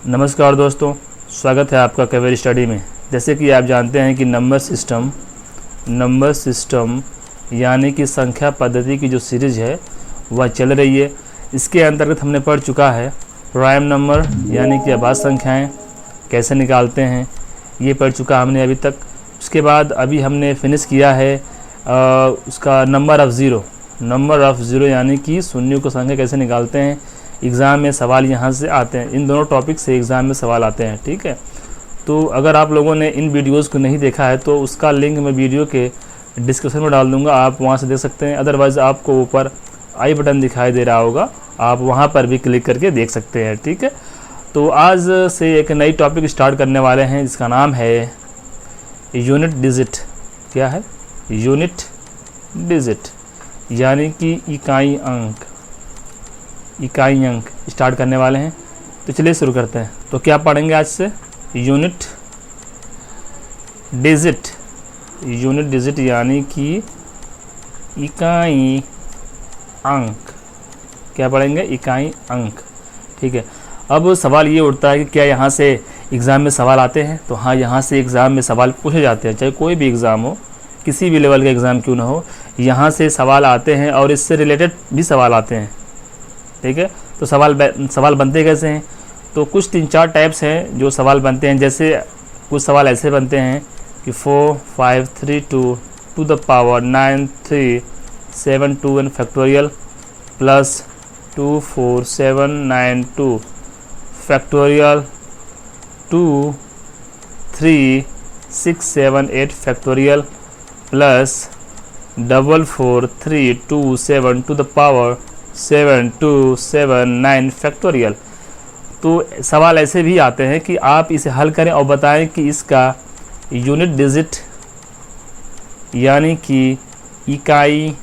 नमस्कार दोस्तों, स्वागत है आपका कवेर स्टडी में। जैसे कि आप जानते हैं कि नंबर सिस्टम यानी कि संख्या पद्धति की जो सीरीज़ है वह चल रही है। इसके अंतर्गत हमने पढ़ चुका है प्राइम नंबर यानी कि आभाज्य संख्याएं कैसे निकालते हैं, ये पढ़ चुका हमने अभी तक। उसके बाद अभी हमने फिनिश किया है उसका नंबर ऑफ़ ज़ीरो यानी कि शून्यों को संख्या कैसे निकालते हैं। एग्ज़ाम में सवाल यहाँ से आते हैं, इन दोनों टॉपिक से एग्ज़ाम में सवाल आते हैं। ठीक है, तो अगर आप लोगों ने इन वीडियोज़ को नहीं देखा है तो उसका लिंक मैं वीडियो के डिस्क्रिप्शन में डाल दूँगा, आप वहाँ से देख सकते हैं। अदरवाइज़ आपको ऊपर आई बटन दिखाई दे रहा होगा, आप वहाँ पर भी क्लिक करके देख सकते हैं। ठीक है, तो आज से एक नई टॉपिक स्टार्ट करने वाले हैं जिसका नाम है यूनिट डिजिट। क्या है? यूनिट डिजिट यानी कि इकाई अंक स्टार्ट करने वाले हैं। तो चलिए शुरू करते हैं। तो क्या पढ़ेंगे आज से? यूनिट डिजिट यानी कि इकाई अंक। क्या पढ़ेंगे? इकाई अंक। ठीक है, अब सवाल ये उठता है कि क्या यहाँ से एग्ज़ाम में सवाल आते हैं? तो हाँ, यहाँ से एग्ज़ाम में सवाल पूछे जाते हैं, चाहे कोई भी एग्ज़ाम हो, किसी भी लेवल का एग्ज़ाम क्यों ना हो, यहाँ से सवाल आते हैं और इससे रिलेटेड भी सवाल आते हैं। ठीक है, तो सवाल बनते कैसे हैं? तो कुछ 3-4 टाइप्स हैं जो सवाल बनते हैं। जैसे कुछ सवाल ऐसे बनते हैं कि 4 5 3 2 to the power 9 3 7 2 and factorial plus 2 4 7 9 2 factorial 2 3 6 7 8 factorial plus 4 4 3 2 7 to the power 7 2 7 9 factorial. तो सवाल ऐसे भी आते हैं कि आप इसे हल करें और बताएं कि इसका यूनिट डिजिट यानी कि इकाई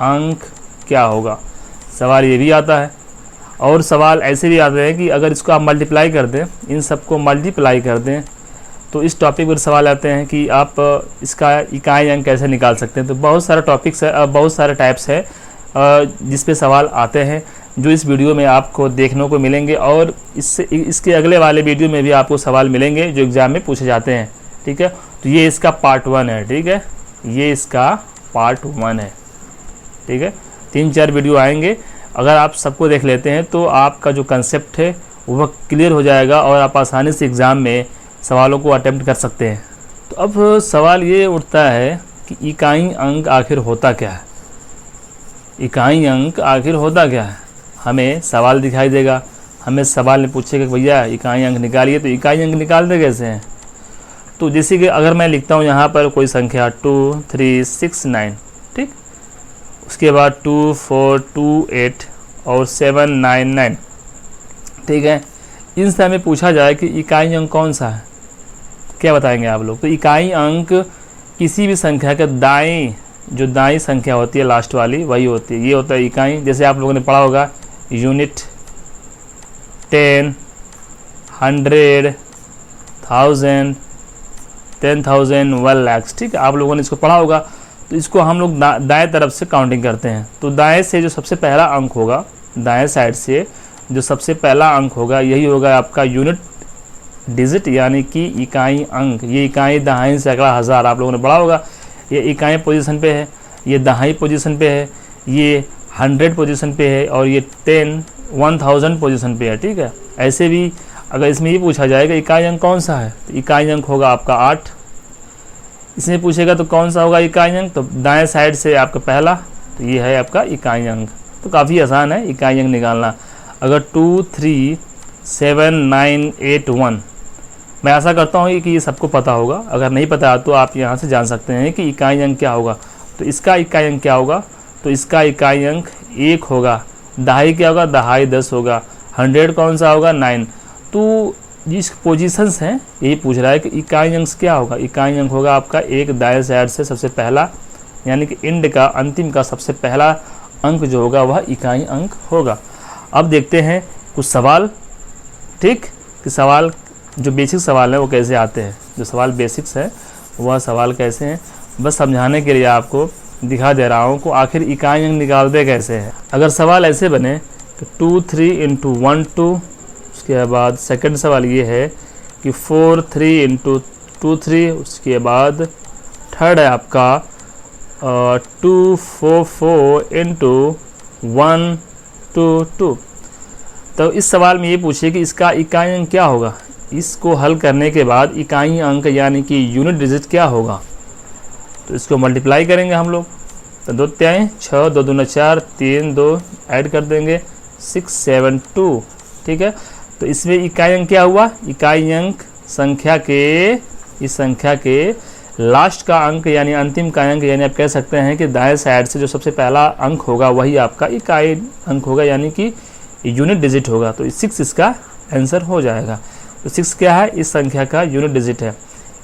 अंक क्या होगा। सवाल ये भी आता है। और सवाल ऐसे भी आते हैं कि अगर इसको आप मल्टीप्लाई कर दें, इन सबको मल्टीप्लाई कर दें, तो इस टॉपिक पर सवाल आते हैं कि आप इसका इकाई अंक कैसे निकाल सकते हैं। तो बहुत सारे टॉपिक्स है, बहुत सारे टाइप्स है जिस पे सवाल आते हैं, जो इस वीडियो में आपको देखने को मिलेंगे। और इसके अगले वाले वीडियो में भी आपको सवाल मिलेंगे जो एग्ज़ाम में पूछे जाते हैं। ठीक है, तो ये इसका पार्ट 1 है। ठीक है, ये इसका पार्ट 1 है। ठीक है, 3-4 वीडियो आएंगे। अगर आप सबको देख लेते हैं तो आपका जो कंसेप्ट है वह क्लियर हो जाएगा और आप आसानी से एग्ज़ाम में सवालों को अटेम्प्ट कर सकते हैं। तो अब सवाल ये उठता है कि इकाई अंक आखिर होता क्या है? इकाई अंक आखिर होता क्या है? हमें सवाल दिखाई देगा, हमें सवाल ने पूछेगा कि भैया इकाई अंक निकालिए, तो इकाई अंक निकालते कैसे हैं? तो जैसे कि अगर मैं लिखता हूँ यहाँ पर कोई संख्या 2 3 6 9, ठीक, उसके बाद 2 4 2 8 और 7 9 9। ठीक है, इनसे हमें पूछा जाए कि इकाई अंक कौन सा है, क्या बताएंगे आप लोग? तो इकाई अंक किसी भी संख्या के जो दाईं संख्या होती है लास्ट वाली वही होती है, ये होता है इकाई। जैसे आप लोगों ने पढ़ा होगा यूनिट, 10, 100, 1000, 10,000, 1 लाख। ठीक है, आप लोगों ने इसको पढ़ा होगा। तो इसको हम लोग दाएं तरफ से काउंटिंग करते हैं। तो दाएं से जो सबसे पहला अंक होगा, दाएं साइड से जो सबसे पहला अंक होगा, यही होगा आपका यूनिट डिजिट यानी कि इकाई अंक। ये इकाई दहाई सैकड़ा हज़ार आप लोगों ने पढ़ा होगा। ये इकाई पोजीशन पे है, ये दहाई पोजीशन पे है, ये 100 पोजीशन पे है और ये 1000 पोजीशन पे है। ठीक है, ऐसे भी अगर इसमें ये पूछा जाएगा इकाई अंक कौन सा है, तो इकाई अंक होगा आपका 8। इसमें पूछेगा तो कौन सा होगा इकाई अंक, तो दाएं साइड से आपका पहला, तो ये है आपका इकाई अंक। तो काफ़ी आसान है इकाई अंक निकालना। अगर 2 3 7 9 8 1, मैं आशा करता हूँ कि ये सबको पता होगा। अगर नहीं पता तो आप यहाँ से जान सकते हैं कि इकाई अंक क्या होगा। तो इसका इकाई अंक क्या होगा? तो इसका इकाई अंक 1 होगा। दहाई क्या होगा? दहाई 10 होगा। 100 कौन सा होगा? 9। तो जिस पोजीशंस हैं यही पूछ रहा है कि इकाई अंक क्या होगा। इकाई अंक होगा आपका एक दाएं साइड से सबसे पहला, यानी कि इंड का अंतिम का सबसे पहला अंक जो होगा वह इकाई अंक होगा। अब देखते हैं कुछ सवाल। ठीक, कि सवाल जो बेसिक सवाल है वो कैसे आते हैं। जो सवाल बेसिक्स है वह सवाल कैसे हैं, बस समझाने के लिए आपको दिखा दे रहा हूँ को आखिर इकाई अंक निकालते कैसे हैं। अगर सवाल ऐसे बने तो 2 3 × 1 2, उसके बाद सेकंड सवाल ये है कि 4 3 इंटू 2 3। उसके बाद थर्ड है आपका 2 4 4 इंटू 1 2 2। तो इस सवाल में ये पूछिए कि इसका इकाई अंक क्या होगा। इसको हल करने के बाद इकाई अंक यानी कि यूनिट डिजिट क्या होगा, तो इसको मल्टीप्लाई करेंगे हम लोग। तो 2 त्याई 6, 2 दूना 4, 3 2 ऐड कर देंगे 6 7 2। ठीक है, तो इसमें इकाई अंक क्या हुआ, इकाई अंक संख्या के, इस संख्या के लास्ट का अंक यानी अंतिम का अंक, यानी आप कह सकते हैं कि दाएं साइड से जो सबसे पहला अंक होगा वही आपका इकाई अंक होगा, यानी कि यूनिट डिजिट होगा। तो 6 इसका आंसर हो जाएगा। तो 6 क्या है, इस संख्या का यूनिट डिजिट है।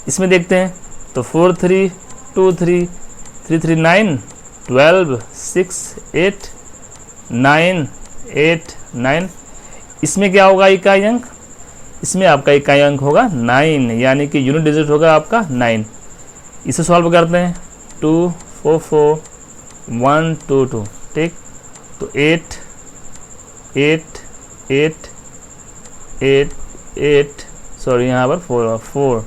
इसमें देखते हैं तो 4 3 2 3 3 3 9 12 6 8 9 8 9। इसमें क्या होगा इकाई अंक, इसमें आपका इकाई अंक होगा 9, यानी कि यूनिट डिजिट होगा आपका 9। इसे सॉल्व करते हैं 2 4 4 1 2 2। ठीक, तो 8 8 8 8 8 सॉरी यहाँ पर 4,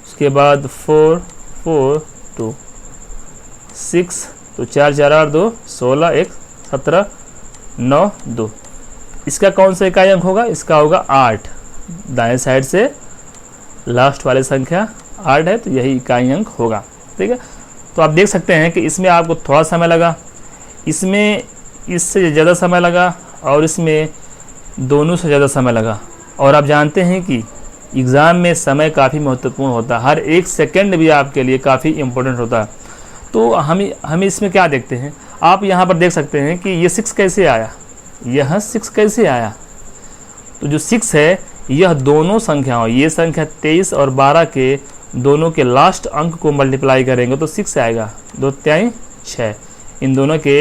उसके बाद 4 4 2 6, तो 4 4 8 2 16 1 17 9 2। इसका कौन सा इकाई अंक होगा, इसका होगा 8। दाएं साइड से लास्ट वाली संख्या 8 है, तो यही इकाई अंक होगा। ठीक है, तो आप देख सकते हैं कि इसमें आपको थोड़ा समय लगा, इसमें इससे ज़्यादा समय लगा, और इसमें दोनों से ज़्यादा समय लगा। और आप जानते हैं कि एग्ज़ाम में समय काफ़ी महत्वपूर्ण होता है, हर एक सेकंड भी आपके लिए काफ़ी इम्पोर्टेंट होता है। तो हम इसमें क्या देखते हैं, आप यहाँ पर देख सकते हैं कि ये 6 कैसे आया, यह 6 कैसे आया। तो जो 6 है यह दोनों संख्याओं, ये संख्या 23 और 12 के दोनों के लास्ट अंक को मल्टीप्लाई करेंगे तो 6 आएगा। 2 त्याई 6, इन दोनों के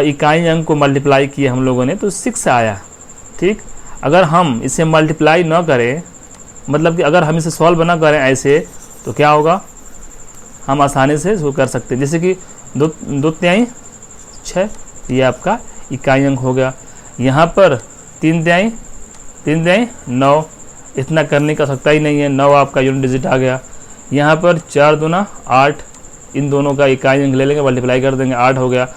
इकाई अंक को मल्टीप्लाई किए हम लोगों ने तो 6 आया। ठीक, अगर हम इसे मल्टीप्लाई न करें, मतलब कि अगर हम इसे सॉल्व ना करें ऐसे, तो क्या होगा, हम आसानी से इसको कर सकते हैं। जैसे कि 2 त्याई 6, ये आपका इकाई अंक हो गया। यहाँ पर 3 त्याई 9, इतना करने का सकता ही नहीं है, 9 आपका यूनिट डिजिट आ गया। यहाँ पर 4 दूना 8, इन दोनों का इकाई अंक ले लेंगे, मल्टीप्लाई कर देंगे, 8 हो गया।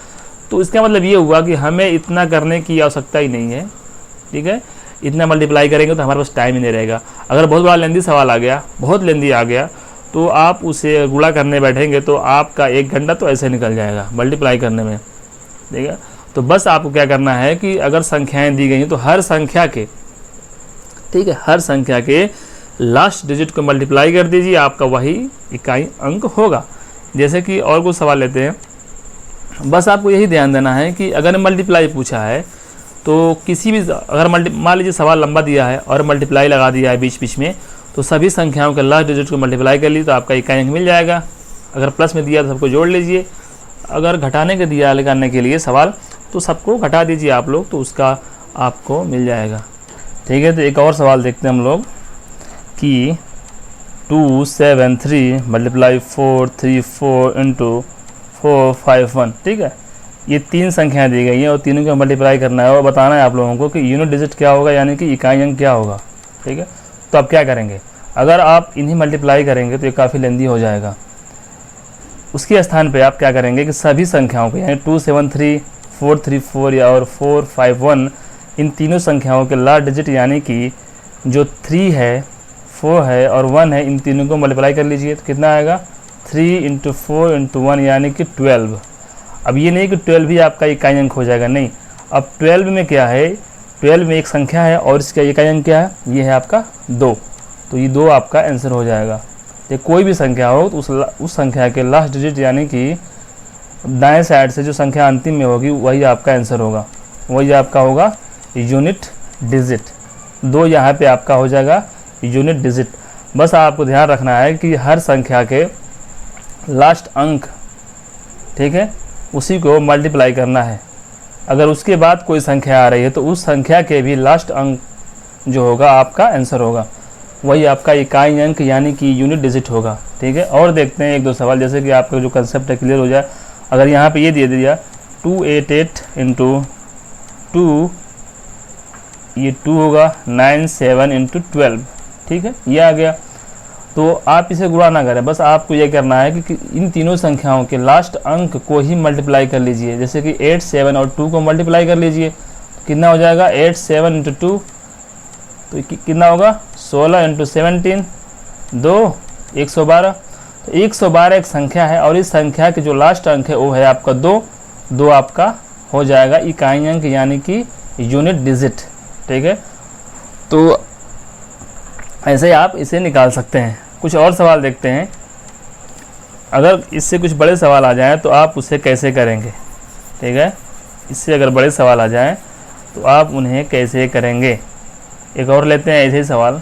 तो इसका मतलब ये हुआ कि हमें इतना करने की आवश्यकता ही नहीं है। ठीक है, इतना मल्टीप्लाई करेंगे तो हमारे पास टाइम ही नहीं रहेगा। अगर बहुत बड़ा लेंदी सवाल आ गया, बहुत लेंदी आ गया, तो आप उसे गुणा करने बैठेंगे तो आपका 1 घंटा तो ऐसे निकल जाएगा मल्टीप्लाई करने में। ठीक है, तो बस आपको क्या करना है कि अगर संख्याएं दी गई हैं तो हर संख्या के, ठीक है, हर संख्या के लास्ट डिजिट को मल्टीप्लाई कर दीजिए, आपका वही इकाई अंक होगा। जैसे कि और कुछ सवाल लेते हैं, बस आपको यही ध्यान देना है कि अगर मल्टीप्लाई पूछा है तो किसी भी, अगर मान लीजिए सवाल लंबा दिया है और मल्टीप्लाई लगा दिया है बीच बीच में, तो सभी संख्याओं के लास्ट डिजिट को मल्टीप्लाई कर लीजिए तो आपका इकाई अंक मिल जाएगा। अगर प्लस में दिया तो सबको जोड़ लीजिए, अगर घटाने के दिया करने के लिए सवाल तो सबको घटा दीजिए आप लोग, तो उसका आपको मिल जाएगा। ठीक है, तो एक और सवाल देखते हैं हम लोग कि 2 7 3 मल्टीप्लाई 4 3 4 इंटू 4 5 1। ठीक है, ये 3 संख्याएं दी गई हैं और तीनों को मल्टीप्लाई करना है और बताना है आप लोगों को कि यूनिट डिजिट क्या होगा, यानी कि इकाई अंक क्या होगा। ठीक है, तो आप क्या करेंगे, अगर आप इन्हीं मल्टीप्लाई करेंगे तो ये काफ़ी लेंदी हो जाएगा। उसके स्थान पे आप क्या करेंगे कि सभी संख्याओं को, यानी 2 7 3 4 3 4 या और 4 5 1, इन तीनों संख्याओं के लास्ट डिजिट यानी कि जो 3 है, 4 है और 1 है, इन तीनों को मल्टीप्लाई कर लीजिए तो कितना आएगा, 3 इंटू 4 इंटू 1 यानी कि 12। अब ये नहीं कि 12 ही आपका इकाई अंक हो जाएगा, नहीं। अब 12 में क्या है, 12 में एक संख्या है और इसका इकाई अंक क्या है, ये है आपका 2, तो ये 2 आपका आंसर हो जाएगा। ये कोई भी संख्या हो तो उस संख्या के लास्ट डिजिट यानी कि दाएं साइड से जो संख्या अंतिम में होगी वही आपका आंसर होगा, वही आपका होगा यूनिट डिजिट। 2 यहाँ पे आपका हो जाएगा यूनिट डिजिट। बस आपको ध्यान रखना है कि हर संख्या के लास्ट अंक, ठीक है, उसी को मल्टीप्लाई करना है। अगर उसके बाद कोई संख्या आ रही है तो उस संख्या के भी लास्ट अंक जो होगा आपका आंसर होगा, वही आपका इकाई अंक यानी कि यूनिट डिजिट होगा। ठीक है, और देखते हैं 1-2 सवाल, जैसे कि आपका जो कंसेप्ट है क्लियर हो जाए। अगर यहाँ पे ये दे दिया 288 इंटू 2 ये 2 होगा, 9 7 इंटू 12, ठीक है, ये आ गया। तो आप इसे गुणा ना करें, बस आपको ये करना है कि इन तीनों संख्याओं के लास्ट अंक को ही मल्टीप्लाई कर लीजिए। जैसे कि 8 7 और 2 को मल्टीप्लाई कर लीजिए, कितना हो जाएगा 8 7 इंटू 2, तो कितना होगा 16 इंटू 17 2 112। तो 112 एक संख्या है और इस संख्या के जो लास्ट अंक है वो है आपका 2, 2 आपका हो जाएगा इकाई अंक यानी कि यूनिट डिजिट, ठीक है। तो ऐसे आप इसे निकाल सकते हैं। कुछ और सवाल देखते हैं, अगर इससे कुछ बड़े सवाल आ जाएं तो आप उसे कैसे करेंगे, ठीक है। इससे अगर बड़े सवाल आ जाएं तो आप उन्हें कैसे करेंगे। एक और लेते हैं ऐसे ही सवाल,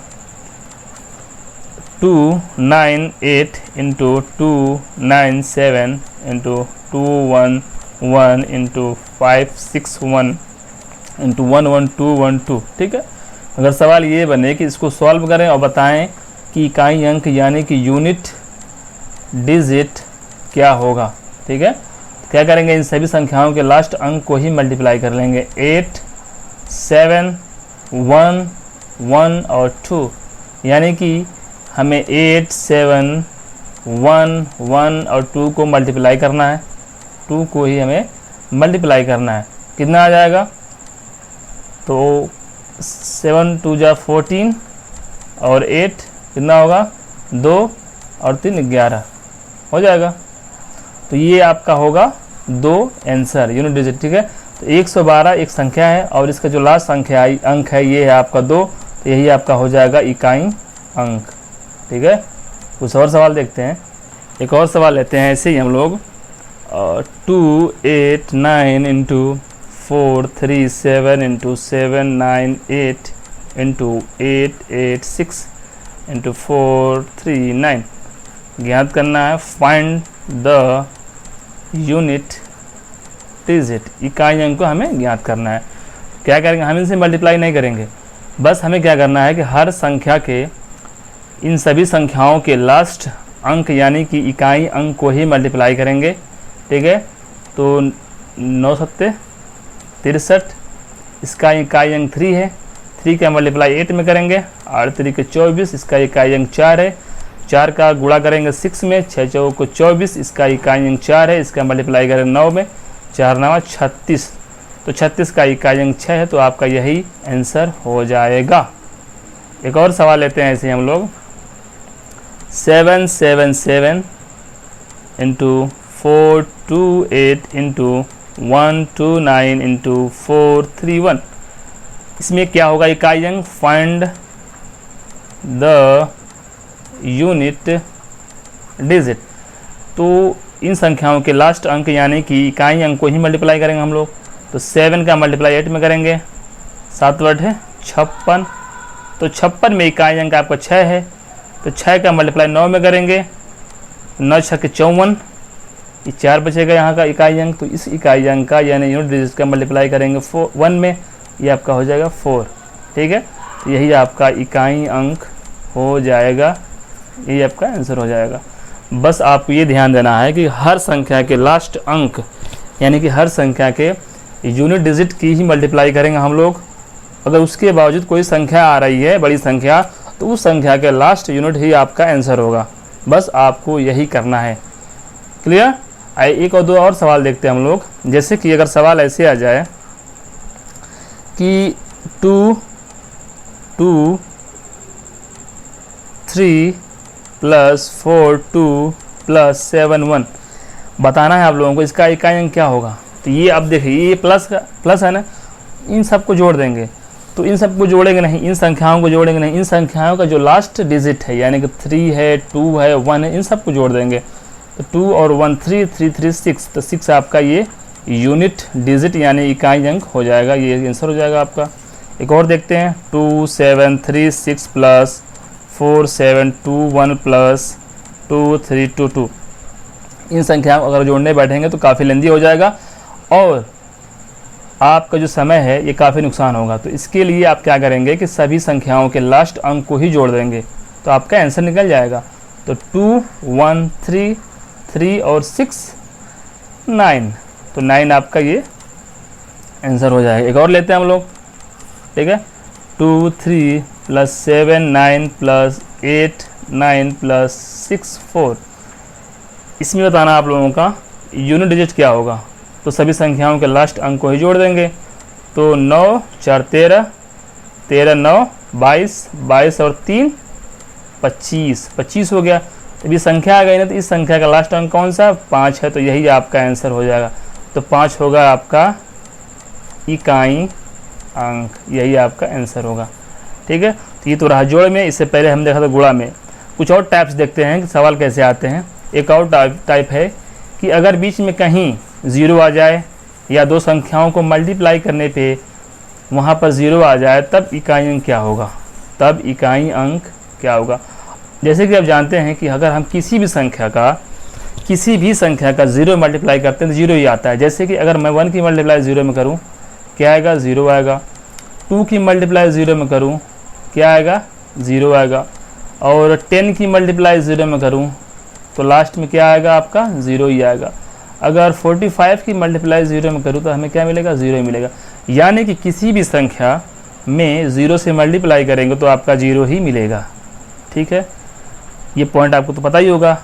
2 9 8 इंटू 2 9 7 इंटू 2 1 1 इंटू 5 6 1 इंटू 1 1 2 1 2, ठीक है। अगर सवाल ये बने कि इसको सॉल्व करें और बताएं कि इकाई अंक यानी कि यूनिट डिजिट क्या होगा, ठीक है। क्या करेंगे, इन सभी संख्याओं के लास्ट अंक को ही मल्टीप्लाई कर लेंगे। 8 7 1 1 और 2, यानी कि हमें 8 7 1 1 और 2 को मल्टीप्लाई करना है, 2 को ही हमें मल्टीप्लाई करना है। कितना आ जाएगा, तो 7 2 जा 14 और 8 कितना होगा 2 और 3 11 हो जाएगा। तो ये आपका होगा 2 आंसर यूनिट डिजिट, ठीक है। तो 112 एक संख्या है और इसका जो लास्ट संख्या अंक है ये है आपका 2, तो यही आपका हो जाएगा इकाई अंक, ठीक है। कुछ और सवाल देखते हैं। एक और सवाल लेते हैं ऐसे ही हम लोग, 2 8 9 इंटू 4 3 7 इंटू 7 9 8 इंटू 8 8 6 इंटू 4 3 9 ज्ञात करना है। फाइंड द यूनिट डिजिट, इकाई अंक को हमें ज्ञात करना है। क्या करेंगे, हम इनसे मल्टीप्लाई नहीं करेंगे, बस हमें क्या करना है कि हर संख्या के इन सभी संख्याओं के लास्ट अंक यानी कि इकाई अंक को ही मल्टीप्लाई करेंगे, ठीक है। तो 9 7 63, इसका इकाई अंक 3 है, 3 का मल्टीप्लाई 8 में करेंगे, 8 3 के 24, इसका इकाई अंक 4 है, 4 का गुणा करेंगे 6 में, 6 4 को 24, इसका इकाई अंक 4 है, इसका मल्टीप्लाई करेंगे 9 में, 4 9 36, तो 36 का इकाई अंक 6 है, तो आपका यही आंसर हो जाएगा। एक और सवाल लेते हैं ऐसे हम लोग, 7 7 7 इंटू 4 2 8 इंटू 1 2 9 इंटू 4 3 1, इसमें क्या होगा इकाई अंक। फाइंड द यूनिट डिजिट, तो इन संख्याओं के लास्ट अंक यानी कि इकाई अंक को ही मल्टीप्लाई करेंगे हम लोग। तो 7 का मल्टीप्लाई 8 में करेंगे, 7 8 है 56, तो 56 में इकाई अंक आपका 6 है, तो 6 का मल्टीप्लाई 9 में करेंगे, 9 6 के 54, ये 4 बचेगा यहाँ का इकाई अंक। तो इस इकाई अंक का यानी यूनिट डिजिट का मल्टीप्लाई करेंगे 1 में, ये आपका हो जाएगा 4, ठीक है। तो यही आपका इकाई अंक हो जाएगा, यही आपका आंसर हो जाएगा। बस आपको ये ध्यान देना है कि हर संख्या के लास्ट अंक यानी कि हर संख्या के यूनिट डिजिट की ही मल्टीप्लाई करेंगे हम लोग। अगर उसके बावजूद कोई संख्या आ रही है बड़ी संख्या, तो उस संख्या के लास्ट यूनिट ही आपका आंसर होगा। बस आपको यही करना है। क्लियर। एक और दो और सवाल देखते हैं हम लोग। जैसे कि अगर सवाल ऐसे आ जाए कि 2 2 3 प्लस 4 2 प्लस 7 1 बताना है आप लोगों को, इसका इकाई अंक क्या होगा। तो ये अब देखिए, ये प्लस है ना, इन सब को जोड़ देंगे। तो इन सब को जोड़ेंगे नहीं, इन संख्याओं को जोड़ेंगे नहीं, इन संख्याओं का जो लास्ट डिजिट है यानी कि 3 है 2 है 1 है, इन सब को जोड़ देंगे। तो 2 और 1 3 3 3 6, तो 6 आपका ये यूनिट डिजिट यानी इकाई अंक हो जाएगा, ये आंसर हो जाएगा आपका। एक और देखते हैं, 2 7 3 6 प्लस 4 7 2 1 प्लस 2 3 2 2। इन संख्याओं अगर जोड़ने बैठेंगे तो काफ़ी लेंदी हो जाएगा और आपका जो समय है ये काफ़ी नुकसान होगा। तो इसके लिए आप क्या करेंगे कि सभी संख्याओं के लास्ट अंक को ही जोड़ देंगे तो आपका आंसर निकल जाएगा। तो 2 1 3 3 और 6 9, तो 9 आपका ये आंसर हो जाएगा। एक और लेते हैं हम लोग, ठीक है। 2 3 प्लस 7 9 प्लस 8 9 प्लस 6 4। इसमें बताना आप लोगों का यूनिट डिजिट क्या होगा। तो सभी संख्याओं के लास्ट अंक को ही जोड़ देंगे। तो 9 4 13, 13 9 22, 22 और 3 25, 25 हो गया। तो ये संख्या आ गई ना, तो इस संख्या का लास्ट अंक कौन सा 5 है, तो यही आपका आंसर हो जाएगा। तो 5 होगा आपका इकाई अंक, यही आपका आंसर होगा। ठीक है, तो ये तो रहा जोड़ में। इससे पहले हम देखा था गुणा में। कुछ और टाइप्स देखते हैं कि सवाल कैसे आते हैं। एक और टाइप है कि अगर बीच में कहीं ज़ीरो आ जाए या दो संख्याओं को मल्टीप्लाई करने पे वहाँ पर ज़ीरो आ जाए, तब इकाई अंक क्या होगा, तब इकाई अंक क्या होगा। जैसे कि आप जानते हैं कि अगर हम किसी भी संख्या का ज़ीरो मल्टीप्लाई करते हैं तो ज़ीरो ही आता है। जैसे कि अगर मैं 1 की मल्टीप्लाई ज़ीरो में करूँ क्या आएगा, ज़ीरो आएगा। 2 की मल्टीप्लाई ज़ीरो में करूँ क्या आएगा, ज़ीरो आएगा। और 10 की मल्टीप्लाई ज़ीरो में करूँ तो लास्ट में क्या आएगा, आपका ज़ीरो ही आएगा। अगर 45 की मल्टीप्लाई ज़ीरो में करूँ तो हमें क्या मिलेगा, ज़ीरो ही मिलेगा। यानी कि किसी भी संख्या में ज़ीरो से मल्टीप्लाई करेंगे तो आपका ज़ीरो ही मिलेगा। ठीक है, ये पॉइंट आपको तो पता ही होगा।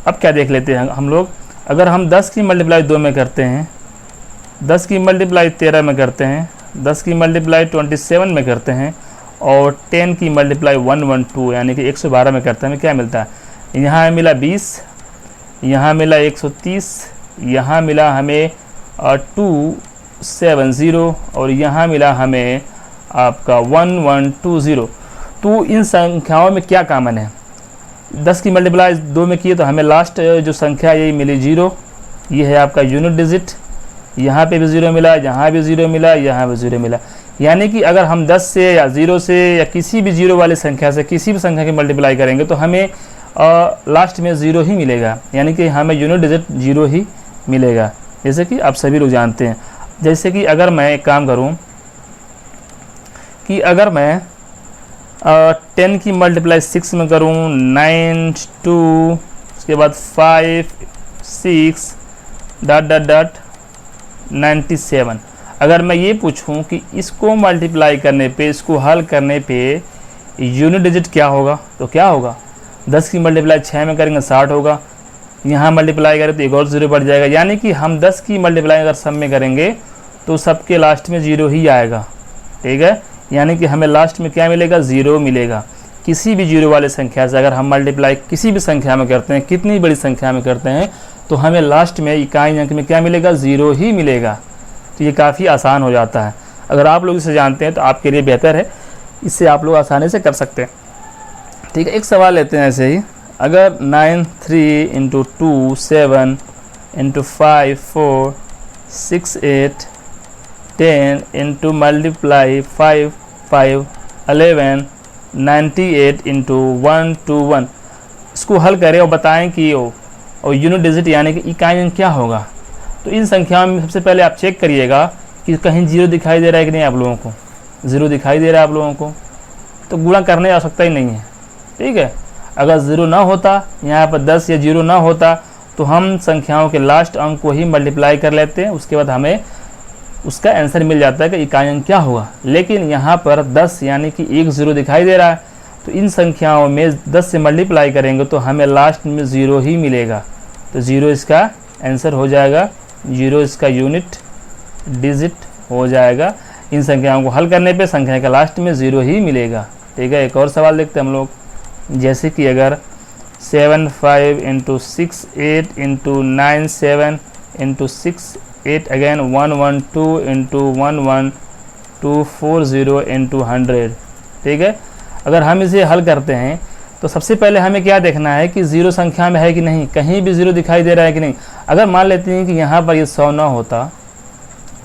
अब क्या देख लेते हैं हम लोग। अगर हम 10 की मल्टीप्लाई 2 में करते हैं, 10 की मल्टीप्लाई 13 में करते हैं, 10 की मल्टीप्लाई 27 में करते हैं और 10 की मल्टीप्लाई 112 यानी कि 112 में करते हैं, हमें क्या मिलता है। यहाँ मिला 20, यहाँ मिला 130, यहाँ मिला हमें 270 और यहाँ मिला हमें आपका 1120। तो इन संख्याओं में क्या कॉमन है, 10 की मल्टीप्लाई 2 में किए तो हमें लास्ट जो संख्या यही मिली ज़ीरो। ये है आपका यूनिट डिजिट। यहाँ पे भी ज़ीरो मिला, यहाँ भी ज़ीरो मिला, यहाँ भी ज़ीरो मिला। यानी कि अगर हम 10 से या 0 से या किसी भी ज़ीरो वाली संख्या से किसी भी संख्या की मल्टीप्लाई करेंगे तो हमें लास्ट में ज़ीरो ही मिलेगा। यानी कि हमें यूनिट डिजिट ज़ीरो ही मिलेगा, जैसे कि आप सभी लोग जानते हैं। जैसे कि अगर मैं एक काम करूं कि अगर मैं 10 की मल्टीप्लाई 6 में करूं, 9 2 उसके बाद 5 6 डॉट डॉट डॉट 97। अगर मैं ये पूछूं कि इसको मल्टीप्लाई करने पे, इसको हल करने पे यूनिट डिजिट क्या होगा, तो क्या होगा। 10 की मल्टीप्लाई 6 में करेंगे 60 होगा, यहाँ मल्टीप्लाई करें तो एक और ज़ीरो बढ़ जाएगा। यानी कि हम 10 की मल्टीप्लाई अगर सब में करेंगे तो सबके लास्ट में ज़ीरो ही आएगा। ठीक है, यानी कि हमें लास्ट में क्या मिलेगा, ज़ीरो मिलेगा। किसी भी जीरो वाले संख्या से अगर हम मल्टीप्लाई किसी भी संख्या में करते हैं, कितनी बड़ी संख्या में करते हैं, तो हमें लास्ट में इकाई अंक में क्या मिलेगा, ज़ीरो ही मिलेगा। तो ये काफ़ी आसान हो जाता है। अगर आप लोग इसे जानते हैं तो आपके लिए बेहतर है, इससे आप लोग आसानी से कर सकते हैं। ठीक है, एक सवाल लेते हैं ऐसे ही। अगर 9 3 × 2 7 × 5 4 6 8 10 × मल्टीप्लाई 5 5 11 98 × 1 2 1 इसको हल करें और बताएं कि और यूनिट डिजिट यानी कि इकाई अंक क्या होगा। तो इन संख्याओं में सबसे पहले आप चेक करिएगा कि कहीं जीरो दिखाई दे रहा है कि नहीं। आप लोगों को ज़ीरो दिखाई दे रहा है आप लोगों को, तो गुणा करने की आवश्यकता ही नहीं है। ठीक है, अगर ज़ीरो ना होता, यहाँ पर 10 या 0 ना होता, तो हम संख्याओं के लास्ट अंक को ही मल्टीप्लाई कर लेते हैं, उसके बाद हमें उसका आंसर मिल जाता है कि इकाई अंक क्या होगा। लेकिन यहाँ पर 10 यानी कि एक ज़ीरो दिखाई दे रहा है, तो इन संख्याओं में 10 से मल्टीप्लाई करेंगे तो हमें लास्ट में ज़ीरो ही मिलेगा। तो ज़ीरो इसका आंसर हो जाएगा, ज़ीरो इसका यूनिट डिजिट हो जाएगा। इन संख्याओं को हल करने पे संख्या का लास्ट में ज़ीरो ही मिलेगा। ठीक है, एक और सवाल देखते हैं हम लोग। जैसे कि अगर 7 5 × 6 8 × 9 7 × 6 8 अगेन 1 1 2 × 1 1 2 4 0 × 100। ठीक है, अगर हम इसे हल करते हैं तो सबसे पहले हमें क्या देखना है कि ज़ीरो संख्या में है कि नहीं, कहीं भी ज़ीरो दिखाई दे रहा है कि नहीं। अगर मान लेते हैं कि यहाँ पर ये 100 ना होता,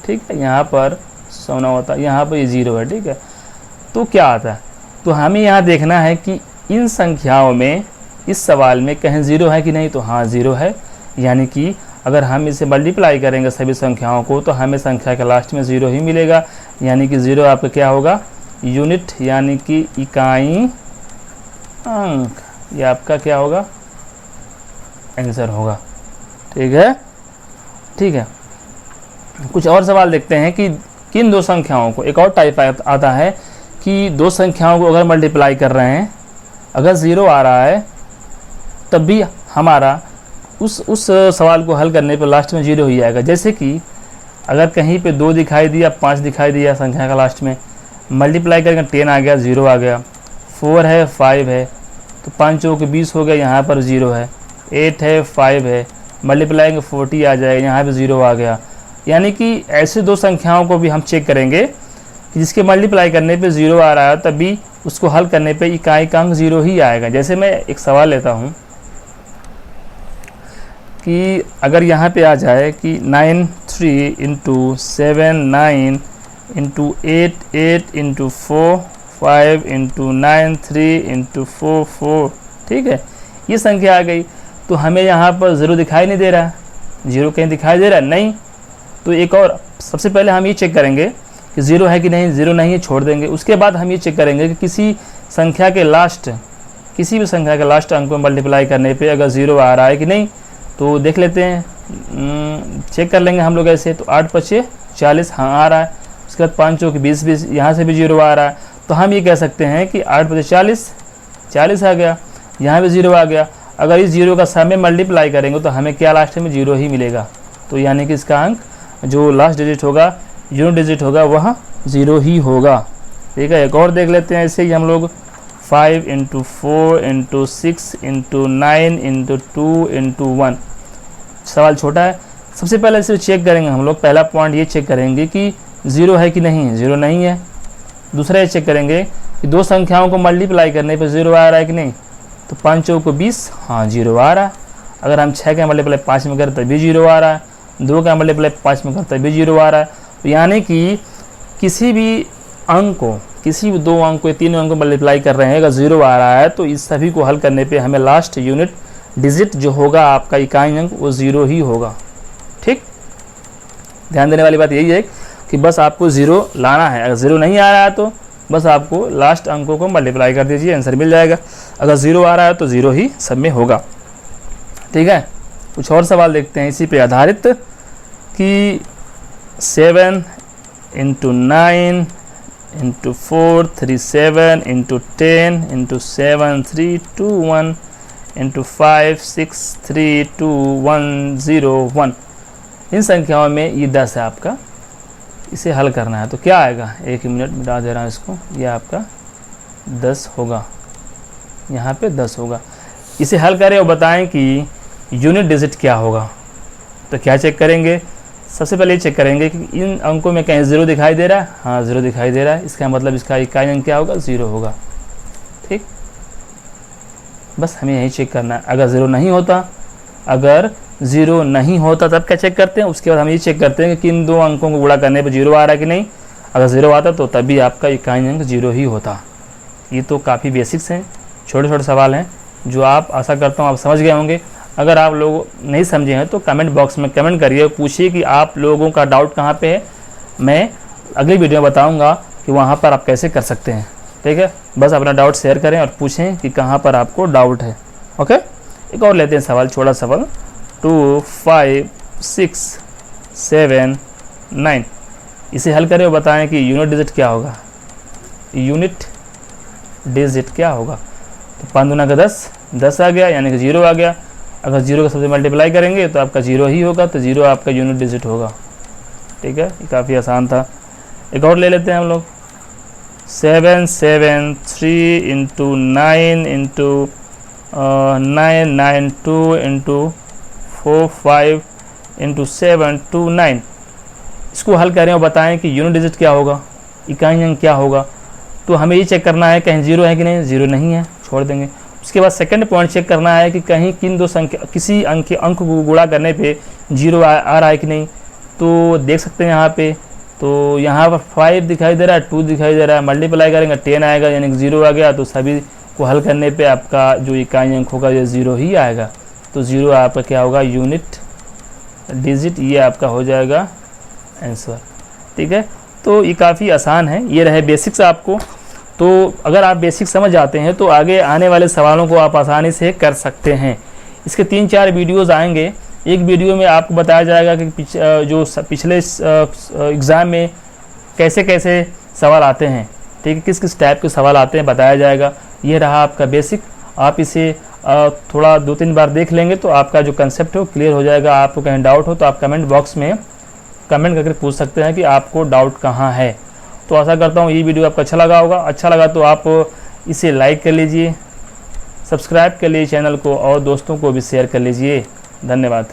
ठीक है, यहाँ पर 100 ना होता, यहाँ पर ये ज़ीरो है, ठीक है, तो क्या आता है। तो हमें यहाँ देखना है कि इन संख्याओं में, इस सवाल में कहीं ज़ीरो है कि नहीं। तो हाँ, ज़ीरो है। यानी कि अगर हम इसे मल्टीप्लाई करेंगे सभी संख्याओं को तो हमें संख्या के लास्ट में ज़ीरो ही मिलेगा। यानी कि ज़ीरो आपका क्या होगा, यूनिट यानी कि इकाई अंक, ये आपका क्या होगा, आंसर होगा। ठीक है, ठीक है। कुछ और सवाल देखते हैं कि किन दो संख्याओं को, एक और टाइप आता है कि दो संख्याओं को अगर मल्टीप्लाई कर रहे हैं, अगर ज़ीरो आ रहा है तब भी हमारा उस सवाल को हल करने पर लास्ट में ज़ीरो ही आएगा। जैसे कि अगर कहीं पे 2 दिखाई दिया, 5 दिखाई दिया संख्या का लास्ट में, मल्टीप्लाई करेंगे 10 आ गया, 0 आ गया। 4 है, 5 है, तो 5 चौक 20 हो गया, यहाँ पर 0 है। 8 है, 5 है, मल्टीप्लाई करेंगे 40 आ जाएगा, यहाँ पे 0 आ गया। यानी कि ऐसे दो संख्याओं को भी हम चेक करेंगे कि जिसके मल्टीप्लाई करने पे 0 आ रहा है तभी उसको हल करने पे इकाई का अंक 0 ही आएगा। जैसे मैं एक सवाल लेता हूँ कि अगर यहाँ पे आ जाए कि 9 3 into 7 9 into 8 8 into 4 5 into 9 3 into 4 4, ठीक है, ये संख्या आ गई। तो हमें यहाँ पर 0 दिखाई नहीं दे रहा है, 0 कहीं दिखाई दे रहा है नहीं। तो एक और सबसे पहले हम ये चेक करेंगे कि 0 है कि नहीं, 0 नहीं है छोड़ देंगे। उसके बाद हम ये चेक करेंगे कि किसी संख्या के लास्ट, किसी भी संख्या के लास्ट अंक को मल्टीप्लाई करने पे अगर 0 आ रहा है कि नहीं, तो देख लेते हैं, चेक कर लेंगे हम लोग ऐसे। तो 8 5 40, हाँ आ रहा है। उसके बाद 5 चौक 20 20, यहाँ से भी 0 आ रहा है। तो हम ये कह सकते हैं कि 8 5 40 40 आ गया, यहाँ पे 0 आ गया। अगर इस 0 का सब में मल्टीप्लाई करेंगे तो हमें क्या लास्ट में 0 ही मिलेगा। तो यानी कि इसका अंक जो लास्ट डिजिट होगा, यूनिट डिजिट होगा, वह 0 ही होगा। ठीक है, एक और देख लेते हैं ऐसे ही हम लोग। 5 into 4 into 6 into 9 into 2 into 1। सवाल छोटा है। सबसे पहले इसे चेक करेंगे हम लोग। पहला पॉइंट ये चेक करेंगे कि 0 है कि नहीं, 0 नहीं है। दूसरा ये चेक करेंगे कि दो संख्याओं को मल्टीप्लाई करने पर 0 आ रहा है कि नहीं। तो 5 चौक 20, हाँ 0 आ रहा है। अगर हम 6 का मल्टीप्लाई 5 में करें तभी 0 आ रहा है। 2 का मल्टीप्लाई 5 में करें तभी 0 आ रहा है। तो यानी कि किसी भी अंक को, किसी भी दो अंक को, तीन अंक को मल्टीप्लाई कर रहे हैं, अगर 0 आ रहा है तो इस सभी को हल करने पे हमें लास्ट यूनिट डिजिट जो होगा आपका इकाई अंक, वो 0 ही होगा। ठीक, ध्यान देने वाली बात यही है कि बस आपको 0 लाना है। अगर 0 नहीं आ रहा है तो बस आपको लास्ट अंकों को मल्टीप्लाई कर दीजिए, आंसर मिल जाएगा। अगर 0 आ रहा है तो 0 ही सब में होगा। ठीक है, कुछ और सवाल देखते हैं इसी पे आधारित कि 7 into 9 into 4 3 7 into 10 into 7 3 2 1 into 5 6 3 2 1 0 1। इन संख्याओं में ये 10 है आपका, इसे हल करना है। तो क्या आएगा, एक मिनट मिटा दे रहा हूँ इसको। यह आपका 10 होगा, यहाँ पे 10 होगा। इसे हल करें और बताएं कि यूनिट डिजिट क्या होगा। तो क्या चेक करेंगे, सबसे पहले चेक करेंगे कि इन अंकों में कहीं 0 दिखाई दे रहा है, हाँ 0 दिखाई दे रहा है। इसका मतलब इसका इकाई अंक क्या होगा, 0 होगा। ठीक, बस हमें यही चेक करना है। अगर 0 नहीं होता, अगर 0 नहीं होता तब क्या चेक करते हैं। उसके बाद हम ये चेक करते हैं कि इन दो अंकों को गुणा करने पर 0 आ रहा है कि नहीं। अगर 0 आता तो तभी आपका इकाई अंक 0 ही होता। ये तो काफ़ी बेसिक्स हैं, छोटे छोटे सवाल हैं जो आप, आशा करता हूँ आप समझ गए होंगे। अगर आप लोग नहीं समझे हैं तो कमेंट बॉक्स में कमेंट करिए, पूछिए कि आप लोगों का डाउट कहाँ पे है। मैं अगली वीडियो में बताऊँगा कि वहाँ पर आप कैसे कर सकते हैं। ठीक है, बस अपना डाउट शेयर करें और पूछें कि कहाँ पर आपको डाउट है। ओके, एक और लेते हैं सवाल, छोटा सवाल। 2 5 6 7 9। इसे हल करें और बताएं कि यूनिट डिजिट क्या होगा। यूनिट डिजिट क्या होगा। तो 5 दूना का 10, 10 आ गया, यानी कि 0 आ गया। अगर 0 का सबसे मल्टीप्लाई करेंगे तो आपका 0 ही होगा, तो 0 आपका यूनिट डिजिट होगा। ठीक है, ये काफ़ी आसान था। एक और ले लेते हैं हम लोग। 7 7 3 इंटू 9 इंटू 9 9 2 इंटू 4 5 इंटू 7 2 9। इसको हल करें और बताएं कि यूनिट डिजिट क्या होगा, इकाई अंक क्या होगा। तो हमें ये चेक करना है कहीं 0 है कि नहीं। 0 नहीं है, छोड़ देंगे। उसके बाद सेकंड पॉइंट चेक करना है कि कहीं किन दो संख्या, किसी अंक को गुणा करने पे 0 आ रहा है कि नहीं। तो देख सकते हैं यहाँ पे, तो यहाँ पर 5 दिखाई दे रहा है, 2 दिखाई दे रहा है। मल्टीप्लाई करेंगे 10 आएगा, यानी कि 0 आ गया। तो सभी को हल करने पे आपका जो इकाई अंक होगा ये 0 ही आएगा। तो 0 आपका क्या होगा, यूनिट डिजिट, ये आपका हो जाएगा आंसर। ठीक है, तो ये काफ़ी आसान है। ये रहे बेसिक्स आपको। तो अगर आप बेसिक समझ जाते हैं तो आगे आने वाले सवालों को आप आसानी से कर सकते हैं। इसके 3-4 वीडियोज़ आएंगे। एक वीडियो में आपको बताया जाएगा कि पिछले एग्ज़ाम में कैसे कैसे सवाल आते हैं। ठीक है, किस किस टाइप के सवाल आते हैं बताया जाएगा। ये रहा आपका बेसिक, आप इसे थोड़ा 2-3 बार देख लेंगे तो आपका जो कंसेप्ट है वो क्लियर हो जाएगा। आपको कहीं डाउट हो तो आप कमेंट बॉक्स में कमेंट करके पूछ सकते हैं कि आपको डाउट कहाँ है। तो आशा करता हूँ ये वीडियो आपको अच्छा लगा होगा। अच्छा लगा तो आप इसे लाइक कर लीजिए, सब्सक्राइब कर लीजिए चैनल को और दोस्तों को भी शेयर कर लीजिए। धन्यवाद।